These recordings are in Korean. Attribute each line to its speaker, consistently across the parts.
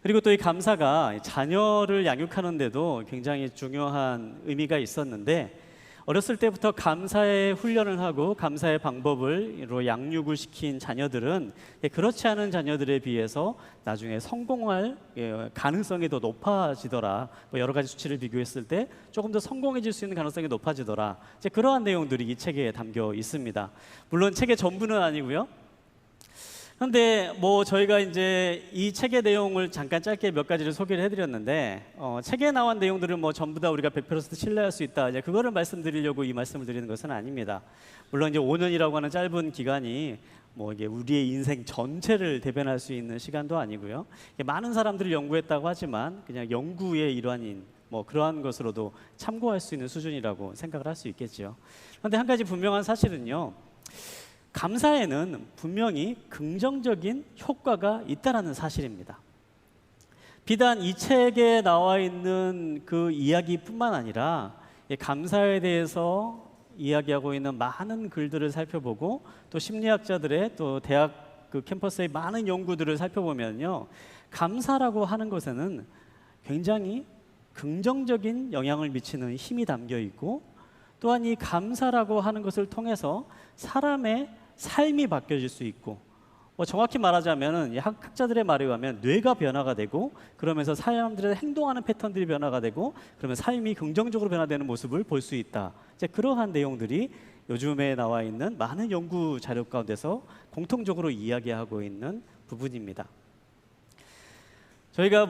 Speaker 1: 그리고 또 이 감사가 자녀를 양육하는 데도 굉장히 중요한 의미가 있었는데, 어렸을 때부터 감사의 훈련을 하고 감사의 방법으로 양육을 시킨 자녀들은 그렇지 않은 자녀들에 비해서 나중에 성공할 가능성이 더 높아지더라. 여러 가지 수치를 비교했을 때 조금 더 성공해질 수 있는 가능성이 높아지더라. 이제 그러한 내용들이 이 책에 담겨 있습니다. 물론 책의 전부는 아니고요. 그런데 저희가 이제 이 책의 내용을 잠깐 짧게 몇 가지를 소개를 해드렸는데, 책에 나온 내용들은 전부 다 우리가 100% 신뢰할 수 있다, 이제 그거를 말씀드리려고 이 말씀을 드리는 것은 아닙니다. 물론 이제 5년이라고 하는 짧은 기간이 이게 우리의 인생 전체를 대변할 수 있는 시간도 아니고요. 많은 사람들이 연구했다고 하지만 그냥 연구의 일환인 그러한 것으로도 참고할 수 있는 수준이라고 생각을 할 수 있겠죠. 그런데 한 가지 분명한 사실은요, 감사에는 분명히 긍정적인 효과가 있다는 사실입니다. 비단 이 책에 나와 있는 그 이야기뿐만 아니라 감사에 대해서 이야기하고 있는 많은 글들을 살펴보고, 또 심리학자들의, 또 대학 캠퍼스의 많은 연구들을 살펴보면요, 감사라고 하는 것에는 굉장히 긍정적인 영향을 미치는 힘이 담겨 있고, 또한 이 감사라고 하는 것을 통해서 사람의 삶이 바뀌어질 수 있고, 정확히 말하자면 학자들의 말에 의하면 뇌가 변화가 되고, 그러면서 사람들의 행동하는 패턴들이 변화가 되고, 그러면 삶이 긍정적으로 변화되는 모습을 볼 수 있다. 이제 그러한 내용들이 요즘에 나와 있는 많은 연구 자료 가운데서 공통적으로 이야기하고 있는 부분입니다. 저희가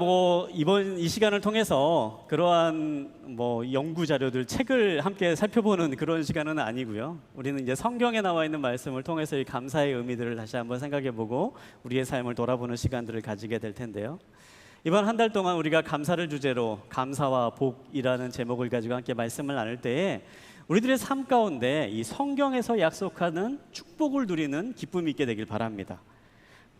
Speaker 1: 이번 이 시간을 통해서 그러한 연구 자료들, 책을 함께 살펴보는 그런 시간은 아니고요. 우리는 이제 성경에 나와 있는 말씀을 통해서 이 감사의 의미들을 다시 한번 생각해보고 우리의 삶을 돌아보는 시간들을 가지게 될 텐데요. 이번 한 달 동안 우리가 감사를 주제로 감사와 복이라는 제목을 가지고 함께 말씀을 나눌 때에 우리들의 삶 가운데 이 성경에서 약속하는 축복을 누리는 기쁨이 있게 되길 바랍니다.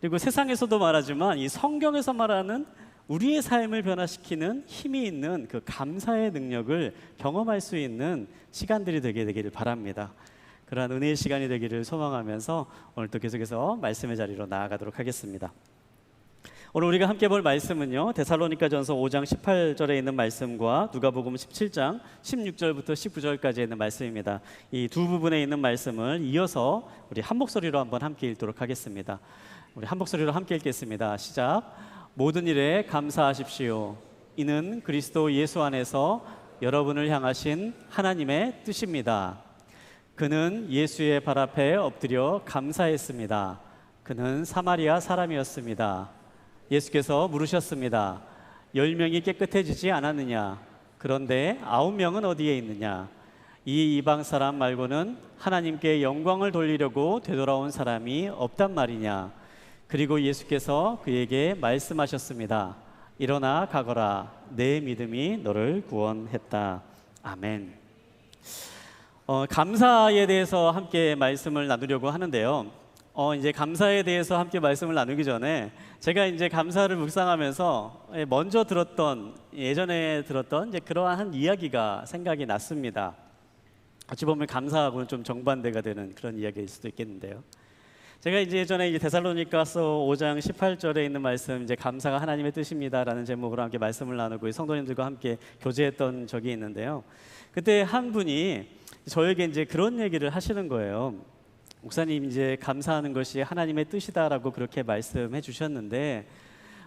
Speaker 1: 그리고 세상에서도 말하지만 이 성경에서 말하는 우리의 삶을 변화시키는 힘이 있는 그 감사의 능력을 경험할 수 있는 시간들이 되게 되기를 바랍니다. 그러한 은혜의 시간이 되기를 소망하면서 오늘도 계속해서 말씀의 자리로 나아가도록 하겠습니다. 오늘 우리가 함께 볼 말씀은요, 데살로니가전서 5장 18절에 있는 말씀과 누가복음 17장 16절부터 19절까지 있는 말씀입니다. 이 두 부분에 있는 말씀을 이어서 우리 한 목소리로 한번 함께 읽도록 하겠습니다. 우리 한 목소리로 함께 읽겠습니다. 시작. 모든 일에 감사하십시오. 이는 그리스도 예수 안에서 여러분을 향하신 하나님의 뜻입니다. 그는 예수의 발 앞에 엎드려 감사했습니다. 그는 사마리아 사람이었습니다. 예수께서 물으셨습니다. 10명이 깨끗해지지 않았느냐? 그런데 9명은 어디에 있느냐? 이 이방 사람 말고는 하나님께 영광을 돌리려고 되돌아온 사람이 없단 말이냐? 그리고 예수께서 그에게 말씀하셨습니다. 일어나 가거라. 내 믿음이 너를 구원했다. 아멘. 감사에 대해서 함께 말씀을 나누려고 하는데요. 이제 감사에 대해서 함께 말씀을 나누기 전에 제가 이제 감사를 묵상하면서 먼저 예전에 들었던 이제 그러한 이야기가 생각이 났습니다. 어찌 보면 감사하고는 좀 정반대가 되는 그런 이야기일 수도 있겠는데요. 제가 이제 예전에 데살로니가서 5장 18절에 있는 말씀, 이제 감사가 하나님의 뜻입니다라는 제목으로 함께 말씀을 나누고 성도님들과 함께 교제했던 적이 있는데요. 그때 한 분이 저에게 이제 그런 얘기를 하시는 거예요. 목사님, 이제 감사하는 것이 하나님의 뜻이다라고 그렇게 말씀해 주셨는데,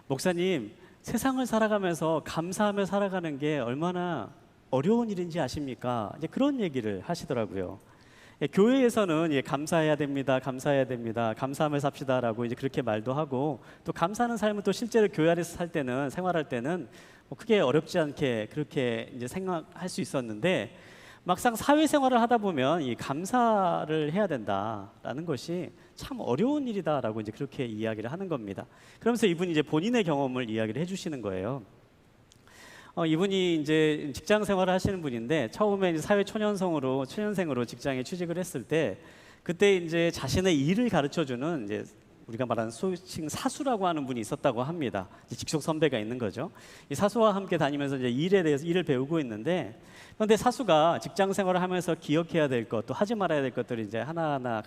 Speaker 1: 목사님, 세상을 살아가면서 감사하며 살아가는 게 얼마나 어려운 일인지 아십니까? 이제 그런 얘기를 하시더라고요. 교회에서는 감사해야 됩니다, 감사해야 됩니다, 감사하며 삽시다라고 이제 그렇게 말도 하고, 또 감사하는 삶은 또 실제로 교회 안에서 살 때는, 생활할 때는 크게 어렵지 않게 그렇게 이제 생각할 수 있었는데, 막상 사회생활을 하다 보면 이 감사를 해야 된다라는 것이 참 어려운 일이다라고 이제 그렇게 이야기를 하는 겁니다. 그러면서 이분이 이제 본인의 경험을 이야기를 해주시는 거예요. 이분이 이제 직장 생활을 하시는 분인데, 처음에 이제 사회 초년생으로 직장에 취직을 했을 때, 그때 이제 자신의 일을 가르쳐주는 이제 우리가 말하는 소칭 사수라고 하는 분이 있었다고 합니다. 직속 선배가 있는 거죠. 이 사수와 함께 다니면서 이제 일을 배우고 있는데, 그런데 사수가 직장 생활을 하면서 기억해야 될 것, 또 하지 말아야 될 것들을 이제 하나하나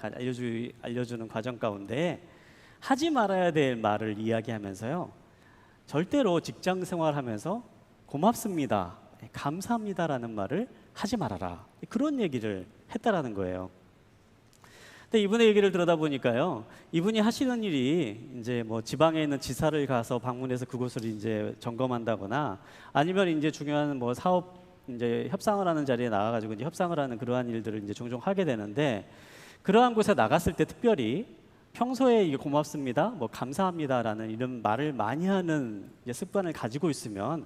Speaker 1: 알려주는 과정 가운데 하지 말아야 될 말을 이야기하면서요, 절대로 직장 생활하면서 고맙습니다, 감사합니다라는 말을 하지 말아라. 그런 얘기를 했다라는 거예요. 근데 이분의 얘기를 들어다 보니까요, 이분이 하시는 일이 이제 뭐 지방에 있는 지사를 가서 방문해서 그곳을 이제 점검한다거나, 아니면 이제 중요한 뭐 사업 이제 협상을 하는 자리에 나가가지고 이제 협상을 하는 그러한 일들을 이제 종종 하게 되는데, 그러한 곳에 나갔을 때 특별히 평소에 이게 고맙습니다, 뭐 감사합니다라는 이런 말을 많이 하는 이제 습관을 가지고 있으면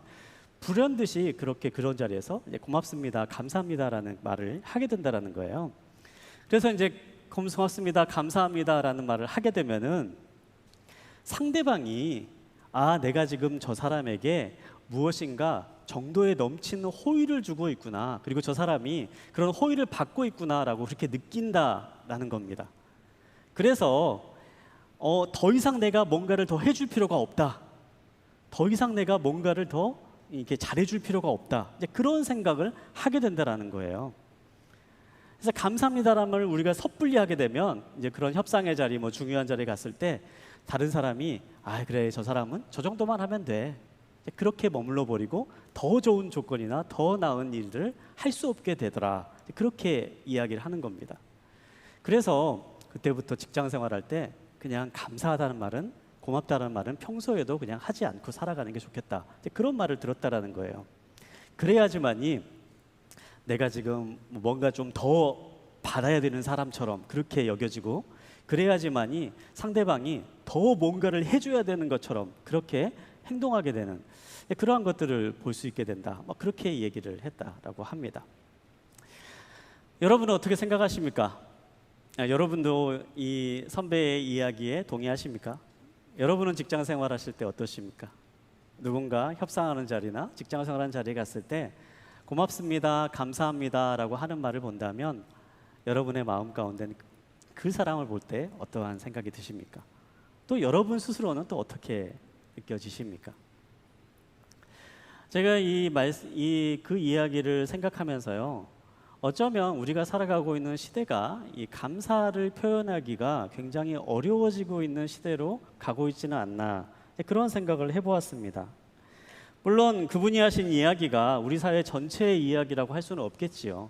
Speaker 1: 불현듯이 그렇게 그런 자리에서 이제 고맙습니다, 감사합니다라는 말을 하게 된다라는 거예요. 그래서 이제 고맙습니다, 감사합니다라는 말을 하게 되면은 상대방이 내가 지금 저 사람에게 무엇인가 정도에 넘치는 호의를 주고 있구나, 그리고 저 사람이 그런 호의를 받고 있구나라고 그렇게 느낀다라는 겁니다. 그래서 더 이상 내가 뭔가를 더 해줄 필요가 없다, 더 이상 내가 뭔가를 더 이렇게 잘해줄 필요가 없다, 이제 그런 생각을 하게 된다라는 거예요. 그래서 감사합니다라는 말 우리가 섣불리 하게 되면 이제 그런 협상의 자리, 뭐 중요한 자리에 갔을 때 다른 사람이 그래, 저 사람은 저 정도만 하면 돼, 그렇게 머물러 버리고 더 좋은 조건이나 더 나은 일을 할 수 없게 되더라, 그렇게 이야기를 하는 겁니다. 그래서 그때부터 직장 생활할 때 그냥 감사하다는 말은, 고맙다는 말은 평소에도 그냥 하지 않고 살아가는 게 좋겠다, 그런 말을 들었다라는 거예요. 그래야지만이 내가 지금 뭔가 좀 더 받아야 되는 사람처럼 그렇게 여겨지고, 그래야지만이 상대방이 더 뭔가를 해줘야 되는 것처럼 그렇게 행동하게 되는 그러한 것들을 볼 수 있게 된다, 그렇게 얘기를 했다라고 합니다. 여러분은 어떻게 생각하십니까? 여러분도 이 선배의 이야기에 동의하십니까? 여러분은 직장 생활하실 때 어떠십니까? 누군가 협상하는 자리나 직장 생활하는 자리에 갔을 때 고맙습니다, 감사합니다 라고 하는 말을 본다면 여러분의 마음 가운데는 그 사람을 볼 때 어떠한 생각이 드십니까? 또 여러분 스스로는 또 어떻게 느껴지십니까? 제가 그 이야기를 생각하면서요, 어쩌면 우리가 살아가고 있는 시대가 이 감사를 표현하기가 굉장히 어려워지고 있는 시대로 가고 있지는 않나, 그런 생각을 해보았습니다. 물론 그분이 하신 이야기가 우리 사회 전체의 이야기라고 할 수는 없겠지요.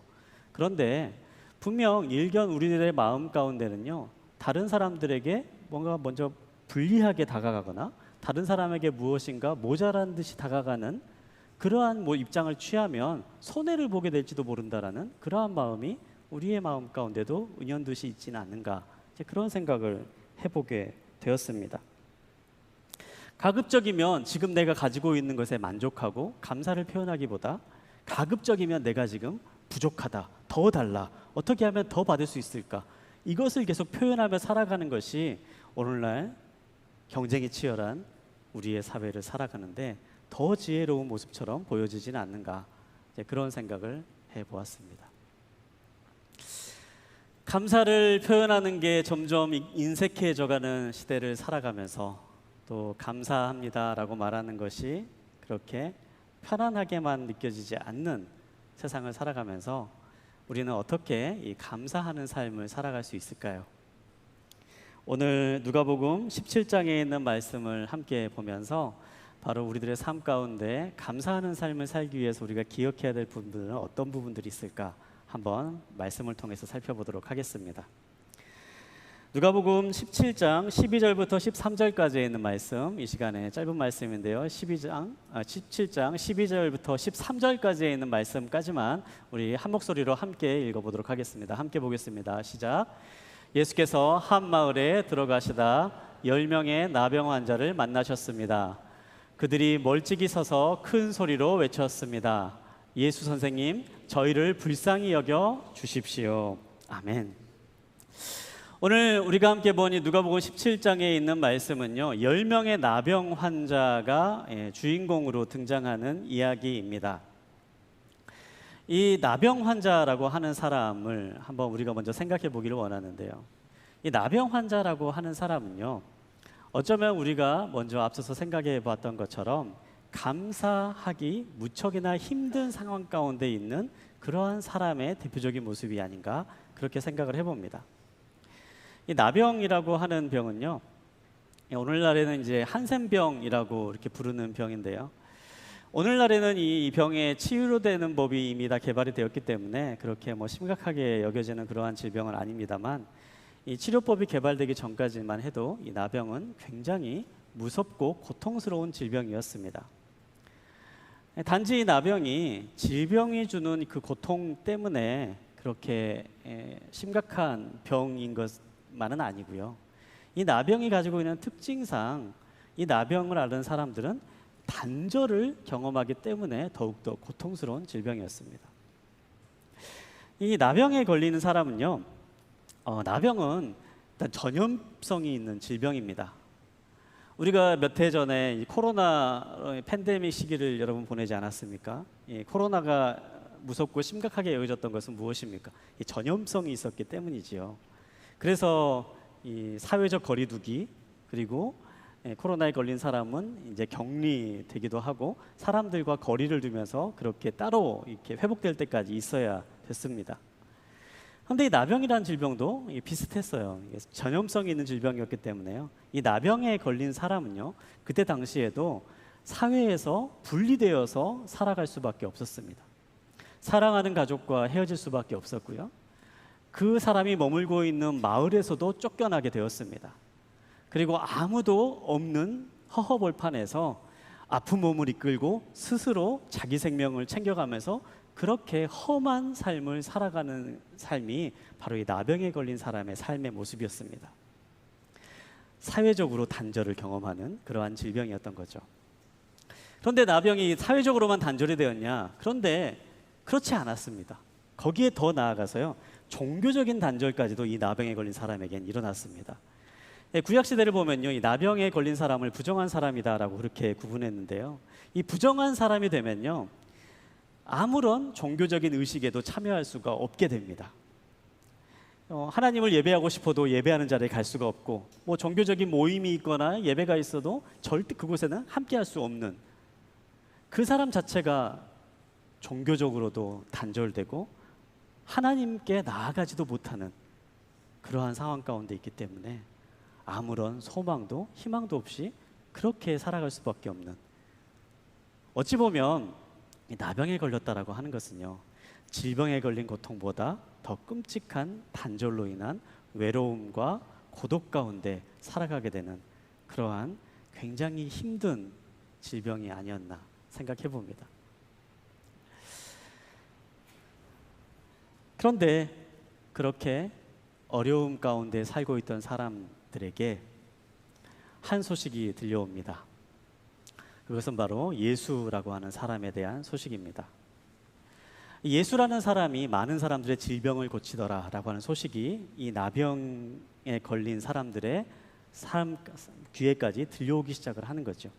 Speaker 1: 그런데 분명 일견 우리들의 마음 가운데는요, 다른 사람들에게 뭔가 먼저 불리하게 다가가거나 다른 사람에게 무엇인가 모자란 듯이 다가가는 그러한 입장을 취하면 손해를 보게 될지도 모른다라는 그러한 마음이 우리의 마음 가운데도 은연듯이 있지는 않는가, 그런 생각을 해보게 되었습니다. 가급적이면 지금 내가 가지고 있는 것에 만족하고 감사를 표현하기보다, 가급적이면 내가 지금 부족하다, 더 달라, 어떻게 하면 더 받을 수 있을까, 이것을 계속 표현하며 살아가는 것이 오늘날 경쟁이 치열한 우리의 사회를 살아가는데 더 지혜로운 모습처럼 보여지지는 않는가, 그런 생각을 해보았습니다. 감사를 표현하는 게 점점 인색해져가는 시대를 살아가면서, 또 감사합니다라고 말하는 것이 그렇게 편안하게만 느껴지지 않는 세상을 살아가면서 우리는 어떻게 이 감사하는 삶을 살아갈 수 있을까요? 오늘 누가복음 17장에 있는 말씀을 함께 보면서 바로 우리들의 삶 가운데 감사하는 삶을 살기 위해서 우리가 기억해야 될 부분들은 어떤 부분들이 있을까, 한번 말씀을 통해서 살펴보도록 하겠습니다. 누가복음 17장 12절부터 13절까지에 있는 말씀, 이 시간에 짧은 말씀인데요, 17장 12절부터 13절까지에 있는 말씀까지만 우리 한 목소리로 함께 읽어보도록 하겠습니다. 함께 보겠습니다. 시작. 예수께서 한 마을에 들어가시다 10명의 나병 환자를 만나셨습니다. 그들이 멀찍이 서서 큰 소리로 외쳤습니다. 예수 선생님, 저희를 불쌍히 여겨 주십시오. 아멘. 오늘 우리가 함께 본 이 누가복음 17장에 있는 말씀은요, 10명의 나병 환자가 주인공으로 등장하는 이야기입니다. 이 나병 환자라고 하는 사람을 한번 우리가 먼저 생각해 보기를 원하는데요, 이 나병 환자라고 하는 사람은요, 어쩌면 우리가 먼저 앞서서 생각해 봤던 것처럼 감사하기 무척이나 힘든 상황 가운데 있는 그러한 사람의 대표적인 모습이 아닌가, 그렇게 생각을 해봅니다. 이 나병이라고 하는 병은요, 오늘날에는 이제 한센병이라고 이렇게 부르는 병인데요. 오늘날에는 이 병의 치유로 되는 법이 이미 다 개발이 되었기 때문에 그렇게 뭐 심각하게 여겨지는 그러한 질병은 아닙니다만, 이 치료법이 개발되기 전까지만 해도 이 나병은 굉장히 무섭고 고통스러운 질병이었습니다. 단지 이 나병이 질병이 주는 그 고통 때문에 그렇게 심각한 병인 것만은 아니고요. 이 나병이 가지고 있는 특징상 이 나병을 앓은 사람들은 단절을 경험하기 때문에 더욱더 고통스러운 질병이었습니다. 이 나병에 걸리는 사람은요, 나병은 일단 전염성이 있는 질병입니다. 우리가 몇 해 전에 이 코로나 팬데믹 시기를 여러분 보내지 않았습니까? 이 코로나가 무섭고 심각하게 여겨졌던 것은 무엇입니까? 이 전염성이 있었기 때문이지요. 그래서 이 사회적 거리두기, 그리고 코로나에 걸린 사람은 이제 격리되기도 하고 사람들과 거리를 두면서 그렇게 따로 이렇게 회복될 때까지 있어야 됐습니다. 그런데 이 나병이라는 질병도 비슷했어요. 전염성이 있는 질병이었기 때문에요. 이 나병에 걸린 사람은요, 그때 당시에도 사회에서 분리되어서 살아갈 수밖에 없었습니다. 사랑하는 가족과 헤어질 수밖에 없었고요. 그 사람이 머물고 있는 마을에서도 쫓겨나게 되었습니다. 그리고 아무도 없는 허허벌판에서 아픈 몸을 이끌고 스스로 자기 생명을 챙겨가면서 그렇게 험한 삶을 살아가는 삶이 바로 이 나병에 걸린 사람의 삶의 모습이었습니다. 사회적으로 단절을 경험하는 그러한 질병이었던 거죠. 그런데 나병이 사회적으로만 단절이 되었냐? 그런데 그렇지 않았습니다. 거기에 더 나아가서요, 종교적인 단절까지도 이 나병에 걸린 사람에겐 일어났습니다. 구약시대를 보면요, 이 나병에 걸린 사람을 부정한 사람이다라고 그렇게 구분했는데요, 이 부정한 사람이 되면요, 아무런 종교적인 의식에도 참여할 수가 없게 됩니다. 하나님을 예배하고 싶어도 예배하는 자리에 갈 수가 없고, 뭐 종교적인 모임이 있거나 예배가 있어도 절대 그곳에는 함께할 수 없는, 그 사람 자체가 종교적으로도 단절되고 하나님께 나아가지도 못하는 그러한 상황 가운데 있기 때문에 아무런 소망도 희망도 없이 그렇게 살아갈 수밖에 없는, 어찌 보면 이 나병에 걸렸다라고 하는 것은요, 질병에 걸린 고통보다 더 끔찍한 단절로 인한 외로움과 고독 가운데 살아가게 되는 그러한 굉장히 힘든 질병이 아니었나 생각해 봅니다. 그런데 그렇게 어려움 가운데 살고 있던 사람들에게 한 소식이 들려옵니다. 그것은 바로 예수라고 하는 사람에 대한 소식입니다. 예수라는 사람이 많은 사람들의 질병을 고치더라라고 하는 소식이 이 나병에 걸린 사람들의 삶 귀에까지 들려오기 시작을 하는 거죠.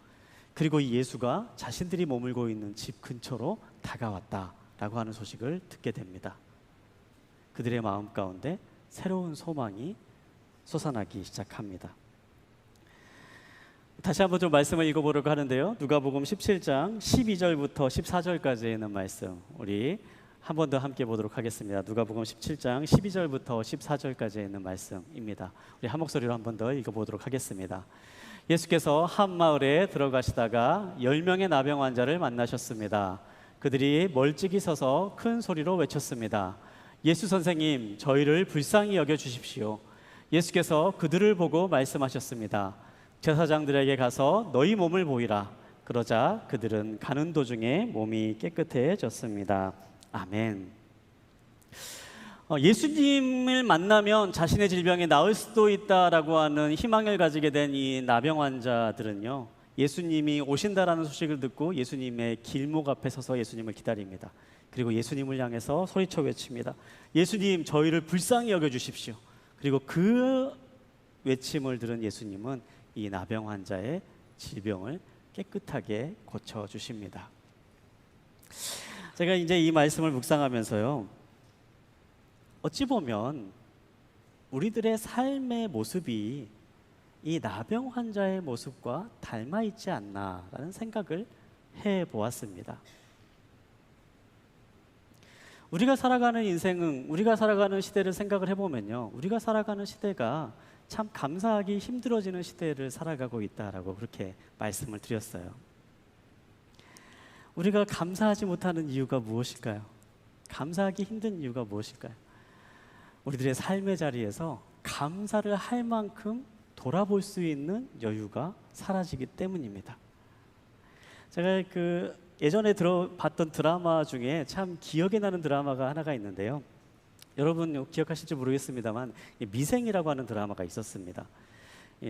Speaker 1: 그리고 이 예수가 자신들이 머물고 있는 집 근처로 다가왔다라고 하는 소식을 듣게 됩니다. 그들의 마음 가운데 새로운 소망이 솟아나기 시작합니다. 다시 한번 좀 말씀을 읽어보려고 하는데요, 누가복음 17장 12절부터 14절까지에 있는 말씀, 우리 한 번 더 함께 보도록 하겠습니다. 누가복음 17장 12절부터 14절까지에 있는 말씀입니다. 우리 한 목소리로 한 번 더 읽어보도록 하겠습니다. 예수께서 한 마을에 들어가시다가 10명의 나병 환자를 만나셨습니다. 그들이 멀찍이 서서 큰 소리로 외쳤습니다. 예수 선생님, 저희를 불쌍히 여겨 주십시오. 예수께서 그들을 보고 말씀하셨습니다. 제사장들에게 가서 너희 몸을 보이라. 그러자 그들은 가는 도중에 몸이 깨끗해졌습니다. 아멘. 예수님을 만나면 자신의 질병이 나을 수도 있다라고 하는 희망을 가지게 된 이 나병 환자들은요, 예수님이 오신다라는 소식을 듣고 예수님의 길목 앞에 서서 예수님을 기다립니다. 그리고 예수님을 향해서 소리쳐 외칩니다. 예수님, 저희를 불쌍히 여겨주십시오. 그리고 그 외침을 들은 예수님은 이 나병 환자의 질병을 깨끗하게 고쳐주십니다. 제가 이제 이 말씀을 묵상하면서요, 어찌 보면 우리들의 삶의 모습이 이 나병 환자의 모습과 닮아 있지 않나라는 생각을 해보았습니다. 우리가 살아가는 인생은, 우리가 살아가는 시대를 생각을 해보면요, 우리가 살아가는 시대가 참 감사하기 힘들어지는 시대를 살아가고 있다라고 그렇게 말씀을 드렸어요. 우리가 감사하지 못하는 이유가 무엇일까요? 감사하기 힘든 이유가 무엇일까요? 우리들의 삶의 자리에서 감사를 할 만큼 돌아볼 수 있는 여유가 사라지기 때문입니다. 제가 예전에 봤던 드라마 중에 참 기억에 나는 드라마가 하나가 있는데요. 여러분 기억하실지 모르겠습니다만 미생이라고 하는 드라마가 있었습니다.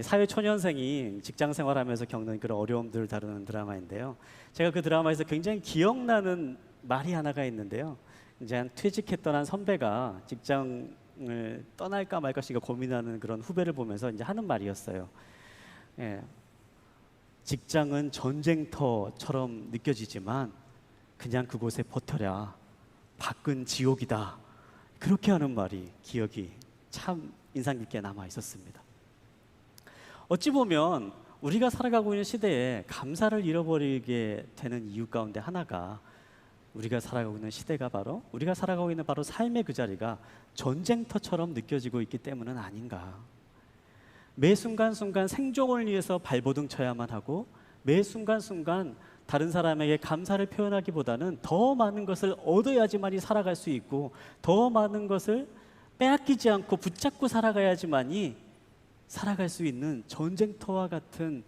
Speaker 1: 사회 초년생이 직장 생활하면서 겪는 그런 어려움들을 다루는 드라마인데요. 제가 그 드라마에서 굉장히 기억나는 말이 하나가 있는데요. 이제 퇴직했던 한 선배가 직장을 떠날까 말까 고민하는 그런 후배를 보면서 이제 하는 말이었어요. 직장은 전쟁터처럼 느껴지지만 그냥 그곳에 버텨라. 밖은 지옥이다. 그렇게 하는 말이 기억이 참 인상 깊게 남아 있었습니다. 어찌 보면 우리가 살아가고 있는 시대에 감사를 잃어버리게 되는 이유 가운데 하나가 우리가 살아가고 있는 시대가 바로 우리가 살아가고 있는 바로 삶의 그 자리가 전쟁터처럼 느껴지고 있기 때문은 아닌가. 매 순간순간 생존을 위해서 발버둥 쳐야만 하고 매 순간순간 다른 사람에게 감사를 표현하기보다는 더 많은 것을 얻어야지만이 살아갈 수 있고 더 많은 것을 빼앗기지 않고 붙잡고 살아가야지만이 살아갈 수 있는 전쟁터와 같은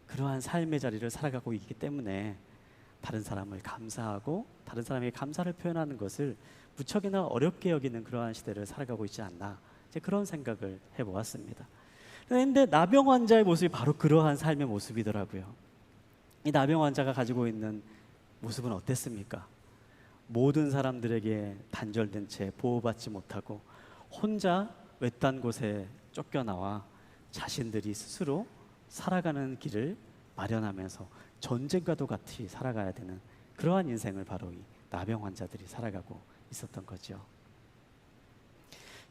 Speaker 1: 그러한 삶의 자리를 살아가고 있기 때문에 다른 사람을 감사하고 다른 사람에게 감사를 표현하는 것을 무척이나 어렵게 여기는 그러한 시대를 살아가고 있지 않나, 이제 그런 생각을 해보았습니다. 그런데 나병 환자의 모습이 바로 그러한 삶의 모습이더라고요. 이 나병 환자가 가지고 있는 모습은 어땠습니까? 모든 사람들에게 단절된 채 보호받지 못하고 혼자 외딴 곳에 쫓겨나와 자신들이 스스로 살아가는 길을 마련하면서 전쟁과도 같이 살아가야 되는 그러한 인생을 바로 이 나병 환자들이 살아가고 있었던 거죠.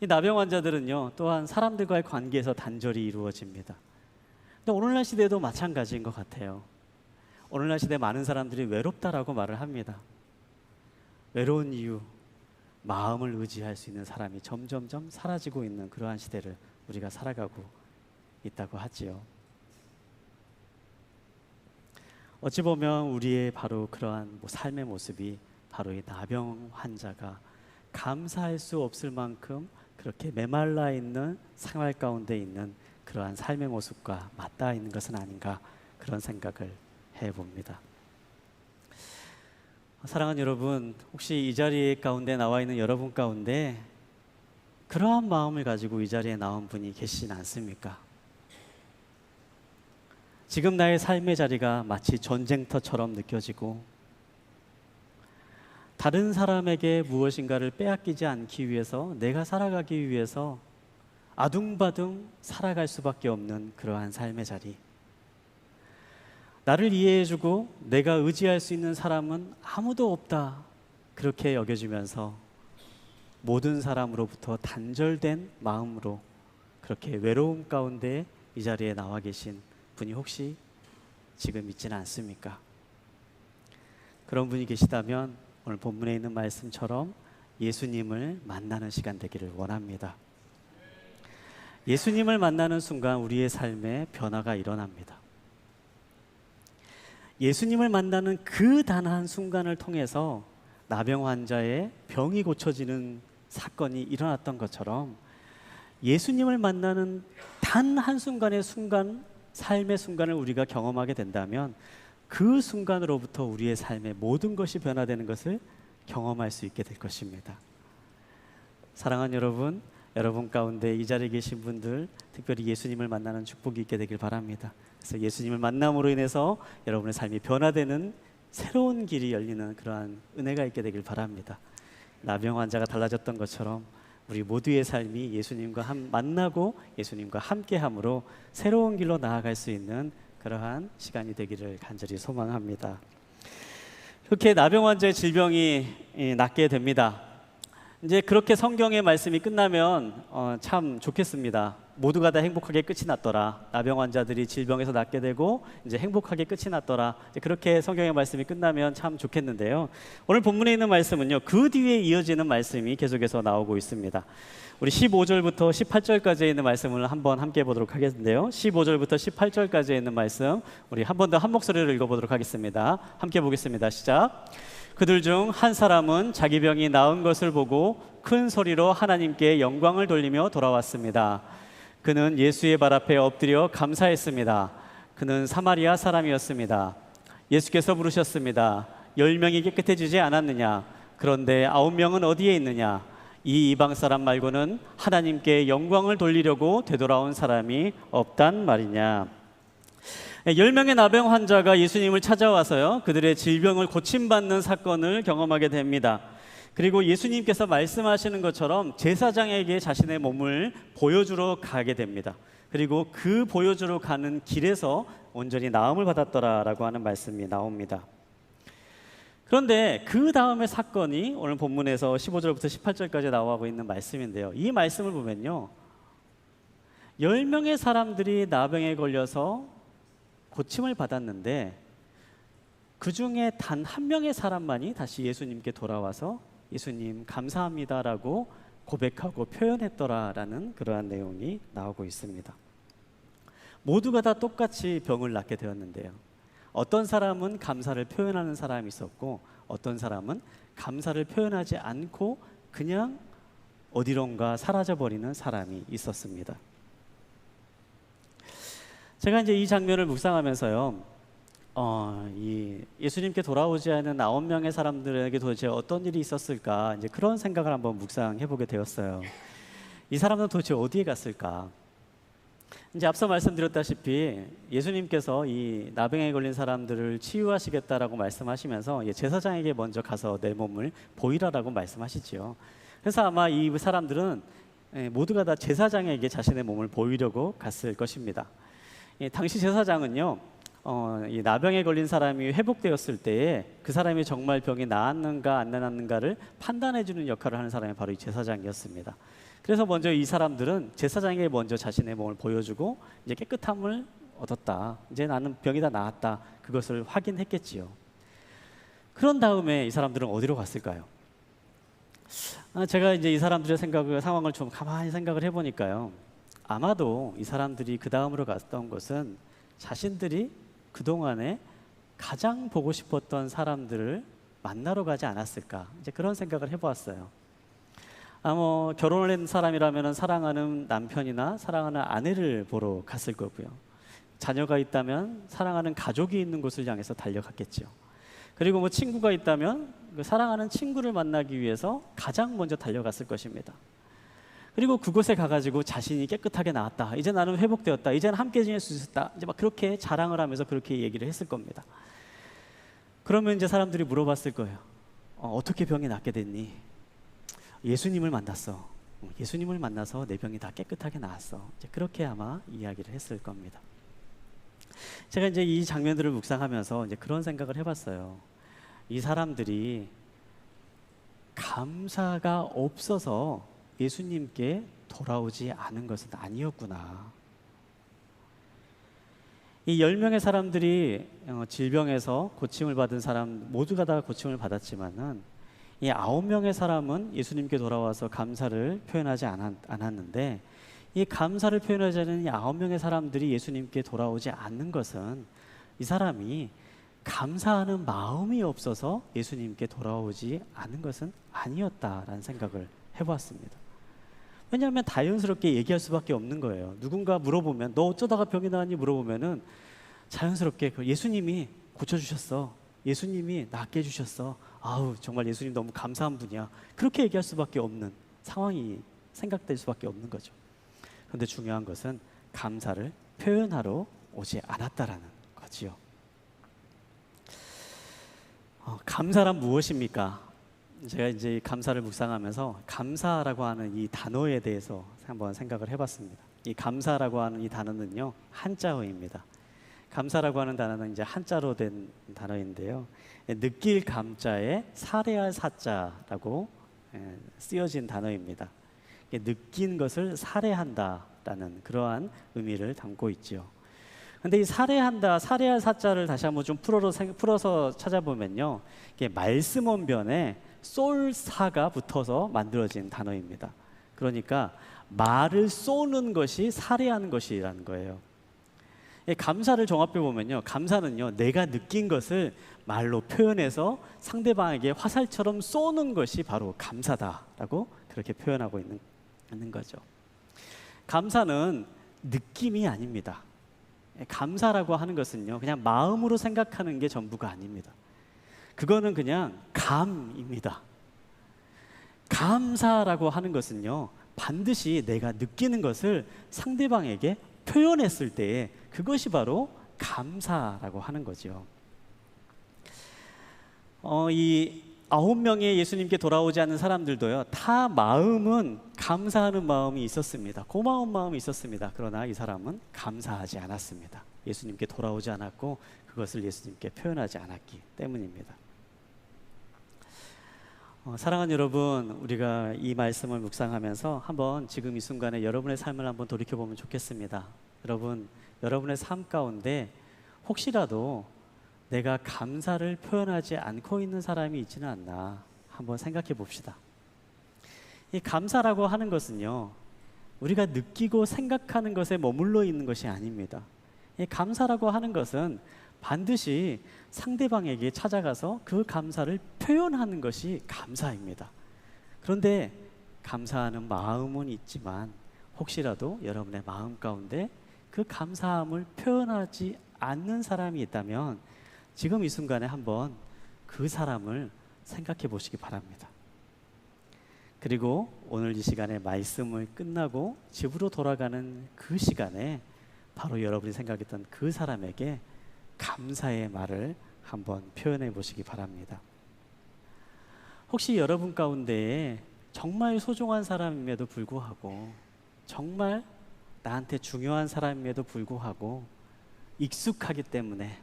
Speaker 1: 이 나병 환자들은요, 또한 사람들과의 관계에서 단절이 이루어집니다. 근데 오늘날 시대도 마찬가지인 것 같아요. 오늘날 시대 많은 사람들이 외롭다라고 말을 합니다. 외로운 이유, 마음을 의지할 수 있는 사람이 점점점 사라지고 있는 그러한 시대를 우리가 살아가고 있다고 하지요. 어찌 보면 우리의 바로 그러한 삶의 모습이 바로 이 나병 환자가 감사할 수 없을 만큼 그렇게 메말라 있는 생활 가운데 있는 그러한 삶의 모습과 맞닿아 있는 것은 아닌가, 그런 생각을 해봅니다. 사랑하는 여러분, 혹시 이 자리 가운데 나와 있는 여러분 가운데 그러한 마음을 가지고 이 자리에 나온 분이 계시진 않습니까? 지금 나의 삶의 자리가 마치 전쟁터처럼 느껴지고 다른 사람에게 무엇인가를 빼앗기지 않기 위해서, 내가 살아가기 위해서 아둥바둥 살아갈 수밖에 없는 그러한 삶의 자리, 나를 이해해주고 내가 의지할 수 있는 사람은 아무도 없다, 그렇게 여겨지면서 모든 사람으로부터 단절된 마음으로 그렇게 외로움 가운데 이 자리에 나와 계신 분이 혹시 지금 있지는 않습니까? 그런 분이 계시다면 오늘 본문에 있는 말씀처럼 예수님을 만나는 시간 되기를 원합니다. 예수님을 만나는 순간 우리의 삶에 변화가 일어납니다. 예수님을 만나는 그 단 한 순간을 통해서 나병 환자의 병이 고쳐지는 사건이 일어났던 것처럼 예수님을 만나는 단 한순간의 삶의 순간을 우리가 경험하게 된다면 그 순간으로부터 우리의 삶의 모든 것이 변화되는 것을 경험할 수 있게 될 것입니다. 사랑하는 여러분, 여러분 가운데 이 자리에 계신 분들 특별히 예수님을 만나는 축복이 있게 되길 바랍니다. 그래서 예수님을 만남으로 인해서 여러분의 삶이 변화되는 새로운 길이 열리는 그러한 은혜가 있게 되길 바랍니다. 나병 환자가 달라졌던 것처럼 우리 모두의 삶이 예수님과 만나고 예수님과 함께함으로 새로운 길로 나아갈 수 있는 그러한 시간이 되기를 간절히 소망합니다. 이렇게 나병 환자의 질병이 낫게 됩니다. 이제 그렇게 성경의 말씀이 끝나면 참 좋겠습니다. 모두가 다 행복하게 끝이 났더라. 나병 환자들이 질병에서 낫게 되고 이제 행복하게 끝이 났더라. 이제 그렇게 성경의 말씀이 끝나면 참 좋겠는데요. 오늘 본문에 있는 말씀은요, 그 뒤에 이어지는 말씀이 계속해서 나오고 있습니다. 우리 15절부터 18절까지 있는 말씀을 한번 함께 보도록 하겠는데요. 15절부터 18절까지 있는 말씀 우리 한 번 더 한 목소리로 읽어보도록 하겠습니다. 함께 보겠습니다. 시작. 그들 중 한 사람은 자기 병이 나은 것을 보고 큰 소리로 하나님께 영광을 돌리며 돌아왔습니다. 그는 예수의 발 앞에 엎드려 감사했습니다. 그는 사마리아 사람이었습니다. 예수께서 물으셨습니다. 10명이 깨끗해지지 않았느냐? 그런데 9명은 어디에 있느냐? 이 이방 사람 말고는 하나님께 영광을 돌리려고 되돌아온 사람이 없단 말이냐? 10명의 나병 환자가 예수님을 찾아와서요, 그들의 질병을 고침받는 사건을 경험하게 됩니다. 그리고 예수님께서 말씀하시는 것처럼 제사장에게 자신의 몸을 보여주러 가게 됩니다. 그리고 그 보여주러 가는 길에서 온전히 나음을 받았더라라고 하는 말씀이 나옵니다. 그런데 그 다음의 사건이 오늘 본문에서 15절부터 18절까지 나오고 있는 말씀인데요. 이 말씀을 보면요, 10명의 사람들이 나병에 걸려서 고침을 받았는데 그 중에 단 한 명의 사람만이 다시 예수님께 돌아와서 예수님 감사합니다라고 고백하고 표현했더라라는 그러한 내용이 나오고 있습니다. 모두가 다 똑같이 병을 낫게 되었는데요, 어떤 사람은 감사를 표현하는 사람이 있었고 어떤 사람은 감사를 표현하지 않고 그냥 어디론가 사라져버리는 사람이 있었습니다. 제가 이제 이 장면을 묵상하면서요, 이 예수님께 돌아오지 않은 9명의 사람들에게 도대체 어떤 일이 있었을까, 이제 그런 생각을 한번 묵상해 보게 되었어요. 이 사람들은 도대체 어디에 갔을까? 이제 앞서 말씀드렸다시피 예수님께서 이 나병에 걸린 사람들을 치유하시겠다라고 말씀하시면서 제사장에게 먼저 가서 내 몸을 보이라라고 말씀하시지요. 그래서 아마 이 사람들은 모두가 다 제사장에게 자신의 몸을 보이려고 갔을 것입니다. 당시 제사장은요, 이 나병에 걸린 사람이 회복되었을 때에 그 사람이 정말 병이 나았는가 안 나았는가를 판단해주는 역할을 하는 사람이 바로 이 제사장이었습니다. 그래서 먼저 이 사람들은 제사장에게 먼저 자신의 몸을 보여주고 이제 깨끗함을 얻었다, 이제 나는 병이 다 나았다, 그것을 확인했겠지요. 그런 다음에 이 사람들은 어디로 갔을까요? 제가 이제 이 사람들의 상황을 좀 가만히 생각을 해보니까요, 아마도 이 사람들이 그 다음으로 갔던 것은 자신들이 그동안에 가장 보고 싶었던 사람들을 만나러 가지 않았을까, 이제 그런 생각을 해보았어요. 결혼을 한 사람이라면 사랑하는 남편이나 사랑하는 아내를 보러 갔을 거고요. 자녀가 있다면 사랑하는 가족이 있는 곳을 향해서 달려갔겠죠. 그리고 친구가 있다면 그 사랑하는 친구를 만나기 위해서 가장 먼저 달려갔을 것입니다. 그리고 그곳에 가가지고 자신이 깨끗하게 나았다, 이제 나는 회복되었다, 이제는 함께 지낼 수 있었다, 이제 막 그렇게 자랑을 하면서 그렇게 얘기를 했을 겁니다. 그러면 이제 사람들이 물어봤을 거예요. 어떻게 병이 낫게 됐니? 예수님을 만났어. 예수님을 만나서 내 병이 다 깨끗하게 나았어. 이제 그렇게 아마 이야기를 했을 겁니다. 제가 이제 이 장면들을 묵상하면서 이제 그런 생각을 해봤어요. 이 사람들이 감사가 없어서 예수님께 돌아오지 않은 것은 아니었구나. 이 10명의 사람들이 질병에서 고침을 받은 사람 모두가 다 고침을 받았지만은 이 9명의 사람은 예수님께 돌아와서 감사를 표현하지 않았는데, 이 감사를 표현하지 않은 이 9명의 사람들이 예수님께 돌아오지 않는 것은 이 사람이 감사하는 마음이 없어서 예수님께 돌아오지 않은 것은 아니었다라는 생각을 해보았습니다. 왜냐하면 자연스럽게 얘기할 수밖에 없는 거예요. 누군가 물어보면 너 어쩌다가 병이 나왔니 물어보면은 자연스럽게 예수님이 고쳐주셨어, 예수님이 낫게 해주셨어, 아우 정말 예수님 너무 감사한 분이야, 그렇게 얘기할 수밖에 없는 상황이 생각될 수밖에 없는 거죠. 그런데 중요한 것은 감사를 표현하러 오지 않았다라는 거지요. 감사란 무엇입니까? 제가 이제 감사를 묵상하면서 감사라고 하는 이 단어에 대해서 한번 생각을 해봤습니다. 이 감사라고 하는 이 단어는요, 한자어입니다. 감사라고 하는 단어는 이제 한자로 된 단어인데요, 느낄 감자에 사례할 사자라고 쓰여진 단어입니다. 느낀 것을 살해한다라는 그러한 의미를 담고 있죠. 근데 이 살해한다, 살해할 사자를 다시 한번 좀 풀어서 찾아보면요, 이게 말씀 원변에 쏠사가 붙어서 만들어진 단어입니다. 그러니까 말을 쏘는 것이 살해하는 것이라는 거예요. 감사를 종합해 보면요, 감사는요, 내가 느낀 것을 말로 표현해서 상대방에게 화살처럼 쏘는 것이 바로 감사다라고 그렇게 표현하고 있는 거죠. 감사는 느낌이 아닙니다. 감사라고 하는 것은요, 그냥 마음으로 생각하는 게 전부가 아닙니다. 그거는 그냥 감입니다. 감사라고 하는 것은요, 반드시 내가 느끼는 것을 상대방에게 표현했을 때에 그것이 바로 감사라고 하는 거죠. 이 9명의 예수님께 돌아오지 않는 사람들도요, 다 마음은 감사하는 마음이 있었습니다. 고마운 마음이 있었습니다. 그러나 이 사람은 감사하지 않았습니다. 예수님께 돌아오지 않았고 그것을 예수님께 표현하지 않았기 때문입니다. 사랑하는 여러분, 우리가 이 말씀을 묵상하면서 한번 지금 이 순간에 여러분의 삶을 한번 돌이켜보면 좋겠습니다. 여러분, 여러분의 삶 가운데 혹시라도 내가 감사를 표현하지 않고 있는 사람이 있지는 않나 한번 생각해 봅시다. 이 감사라고 하는 것은요, 우리가 느끼고 생각하는 것에 머물러 있는 것이 아닙니다. 이 감사라고 하는 것은 반드시 상대방에게 찾아가서 그 감사를 표현하는 것이 감사입니다. 그런데 감사하는 마음은 있지만 혹시라도 여러분의 마음 가운데 그 감사함을 표현하지 않는 사람이 있다면 지금 이 순간에 한번 그 사람을 생각해 보시기 바랍니다. 그리고 오늘 이 시간에 말씀을 끝나고 집으로 돌아가는 그 시간에 바로 여러분이 생각했던 그 사람에게 감사의 말을 한번 표현해 보시기 바랍니다. 혹시 여러분 가운데에 정말 소중한 사람임에도 불구하고, 정말 나한테 중요한 사람임에도 불구하고 익숙하기 때문에,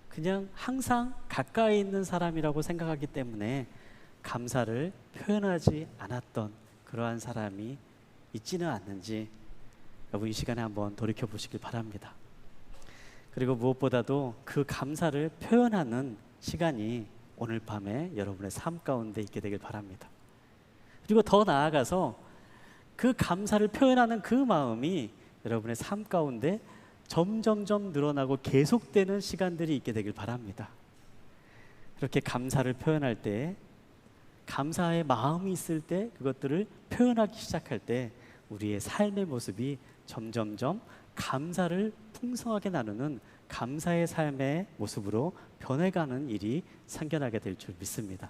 Speaker 1: 그냥 항상 가까이 있는 사람이라고 생각하기 때문에 감사를 표현하지 않았던 그러한 사람이 있지는 않는지 여러분 이 시간에 한번 돌이켜 보시길 바랍니다. 그리고 무엇보다도 그 감사를 표현하는 시간이 오늘 밤에 여러분의 삶 가운데 있게 되길 바랍니다. 그리고 더 나아가서 그 감사를 표현하는 그 마음이 여러분의 삶 가운데 점점점 늘어나고 계속되는 시간들이 있게 되길 바랍니다. 그렇게 감사를 표현할 때, 감사의 마음이 있을 때, 그것들을 표현하기 시작할 때 우리의 삶의 모습이 점점점 감사를 풍성하게 나누는 감사의 삶의 모습으로 변해가는 일이 생겨나게 될 줄 믿습니다.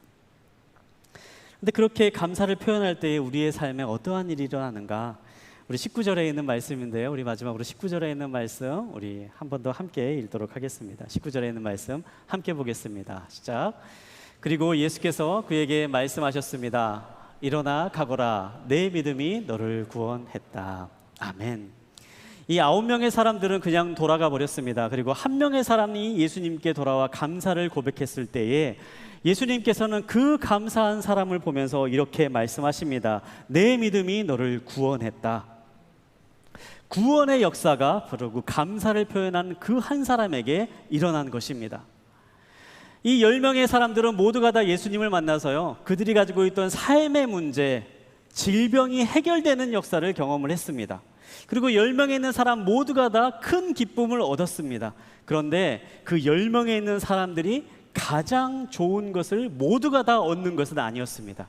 Speaker 1: 근데 그렇게 감사를 표현할 때 우리의 삶에 어떠한 일이 일어나는가? 우리 19절에 있는 말씀인데요, 우리 마지막으로 19절에 있는 말씀 우리 한 번 더 함께 읽도록 하겠습니다. 19절에 있는 말씀 함께 보겠습니다. 시작. 그리고 예수께서 그에게 말씀하셨습니다. 일어나 가거라. 내 믿음이 너를 구원했다. 아멘. 이 9명의 사람들은 그냥 돌아가 버렸습니다. 그리고 한 명의 사람이 예수님께 돌아와 감사를 고백했을 때에 예수님께서는 그 감사한 사람을 보면서 이렇게 말씀하십니다. 내 믿음이 너를 구원했다. 구원의 역사가 바로 그 감사를 표현한 그 한 사람에게 일어난 것입니다. 이 10명의 사람들은 모두가 다 예수님을 만나서요, 그들이 가지고 있던 삶의 문제, 질병이 해결되는 역사를 경험을 했습니다. 그리고 10명에 있는 사람 모두가 다 큰 기쁨을 얻었습니다. 그런데 그 10명에 있는 사람들이 가장 좋은 것을 모두가 다 얻는 것은 아니었습니다.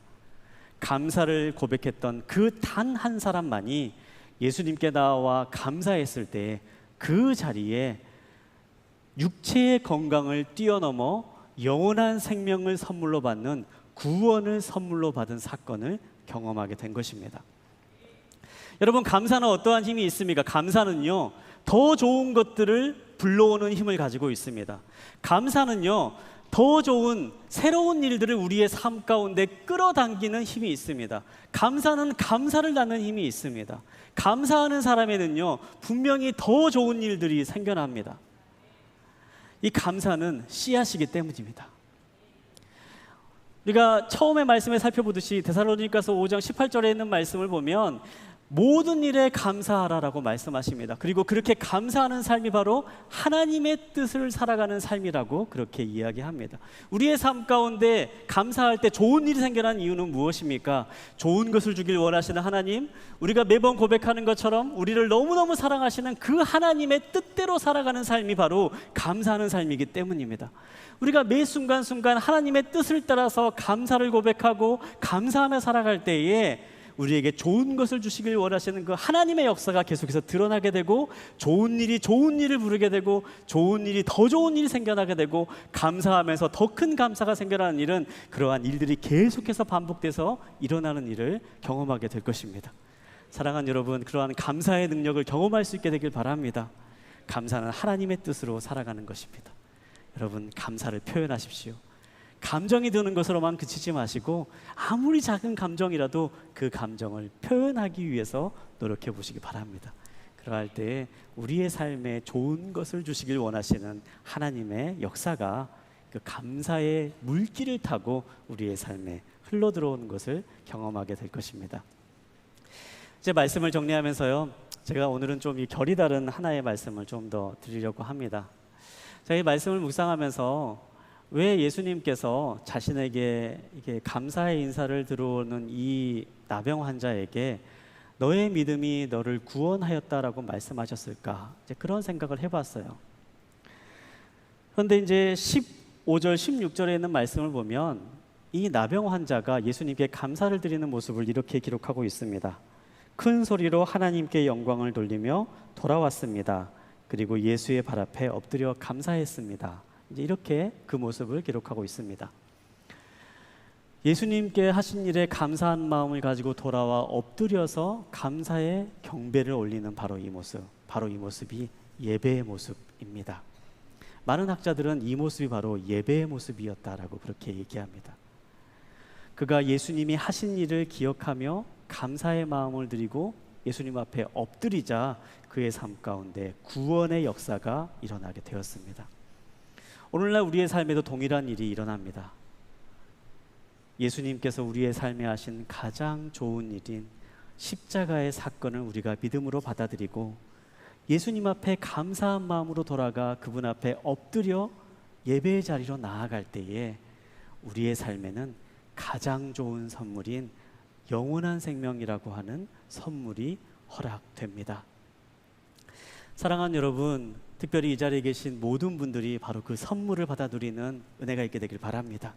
Speaker 1: 감사를 고백했던 그 단 한 사람만이 예수님께 나와 감사했을 때 그 자리에 육체의 건강을 뛰어넘어 영원한 생명을 선물로 받는 구원을 선물로 받은 사건을 경험하게 된 것입니다. 여러분, 감사는 어떠한 힘이 있습니까? 감사는요, 더 좋은 것들을 불러오는 힘을 가지고 있습니다. 감사는요, 더 좋은 새로운 일들을 우리의 삶 가운데 끌어당기는 힘이 있습니다. 감사는 감사를 낳는 힘이 있습니다. 감사하는 사람에는요, 분명히 더 좋은 일들이 생겨납니다. 이 감사는 씨앗이기 때문입니다. 우리가 처음에 말씀에 살펴보듯이 데살로니가서 5장 18절에 있는 말씀을 보면 모든 일에 감사하라라고 말씀하십니다. 그리고 그렇게 감사하는 삶이 바로 하나님의 뜻을 살아가는 삶이라고 그렇게 이야기합니다. 우리의 삶 가운데 감사할 때 좋은 일이 생겨난 이유는 무엇입니까? 좋은 것을 주길 원하시는 하나님, 우리가 매번 고백하는 것처럼 우리를 너무너무 사랑하시는 그 하나님의 뜻대로 살아가는 삶이 바로 감사하는 삶이기 때문입니다. 우리가 매 순간순간 하나님의 뜻을 따라서 감사를 고백하고 감사하며 살아갈 때에 우리에게 좋은 것을 주시길 원하시는 그 하나님의 역사가 계속해서 드러나게 되고, 좋은 일이 좋은 일을 부르게 되고, 좋은 일이 더 좋은 일이 생겨나게 되고, 감사하면서 더 큰 감사가 생겨나는 일은 그러한 일들이 계속해서 반복돼서 일어나는 일을 경험하게 될 것입니다. 사랑하는 여러분, 그러한 감사의 능력을 경험할 수 있게 되길 바랍니다. 감사는 하나님의 뜻으로 살아가는 것입니다. 여러분, 감사를 표현하십시오. 감정이 드는 것으로만 그치지 마시고 아무리 작은 감정이라도 그 감정을 표현하기 위해서 노력해 보시기 바랍니다. 그러할 때 우리의 삶에 좋은 것을 주시길 원하시는 하나님의 역사가 그 감사의 물길을 타고 우리의 삶에 흘러 들어오는 것을 경험하게 될 것입니다. 이제 말씀을 정리하면서요, 제가 오늘은 좀 이 결이 다른 하나의 말씀을 좀 더 드리려고 합니다. 제가 이 말씀을 묵상하면서 왜 예수님께서 자신에게 이게 감사의 인사를 들어오는 이 나병 환자에게 너의 믿음이 너를 구원하였다라고 말씀하셨을까? 이제 그런 생각을 해봤어요. 그런데 이제 15절, 16절에 있는 말씀을 보면 이 나병 환자가 예수님께 감사를 드리는 모습을 이렇게 기록하고 있습니다. 큰 소리로 하나님께 영광을 돌리며 돌아왔습니다. 그리고 예수의 발 앞에 엎드려 감사했습니다. 이제 이렇게 그 모습을 기록하고 있습니다. 예수님께 하신 일에 감사한 마음을 가지고 돌아와 엎드려서 감사의 경배를 올리는 바로 이 모습이 예배의 모습입니다. 많은 학자들은 이 모습이 바로 예배의 모습이었다라고 그렇게 얘기합니다. 그가 예수님이 하신 일을 기억하며 감사의 마음을 드리고 예수님 앞에 엎드리자 그의 삶 가운데 구원의 역사가 일어나게 되었습니다. 오늘날 우리의 삶에도 동일한 일이 일어납니다. 예수님께서 우리의 삶에 하신 가장 좋은 일인 십자가의 사건을 우리가 믿음으로 받아들이고 예수님 앞에 감사한 마음으로 돌아가 그분 앞에 엎드려 예배의 자리로 나아갈 때에 우리의 삶에는 가장 좋은 선물인 영원한 생명이라고 하는 선물이 허락됩니다. 사랑하는 여러분, 특별히 이 자리에 계신 모든 분들이 바로 그 선물을 받아 누리는 은혜가 있게 되길 바랍니다.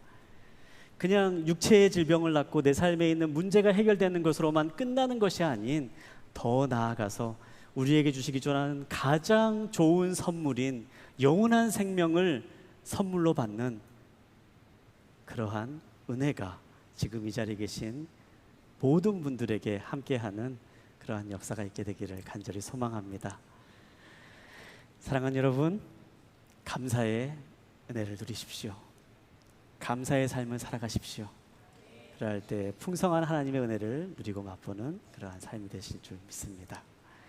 Speaker 1: 그냥 육체의 질병을 낫고 내 삶에 있는 문제가 해결되는 것으로만 끝나는 것이 아닌 더 나아가서 우리에게 주시기 원하는 가장 좋은 선물인 영원한 생명을 선물로 받는 그러한 은혜가 지금 이 자리에 계신 모든 분들에게 함께하는 그러한 역사가 있게 되기를 간절히 소망합니다. 사랑하는 여러분, 감사의 은혜를 누리십시오. 감사의 삶을 살아가십시오. 그럴 때 풍성한 하나님의 은혜를 누리고 맛보는 그러한 삶이 되실 줄 믿습니다.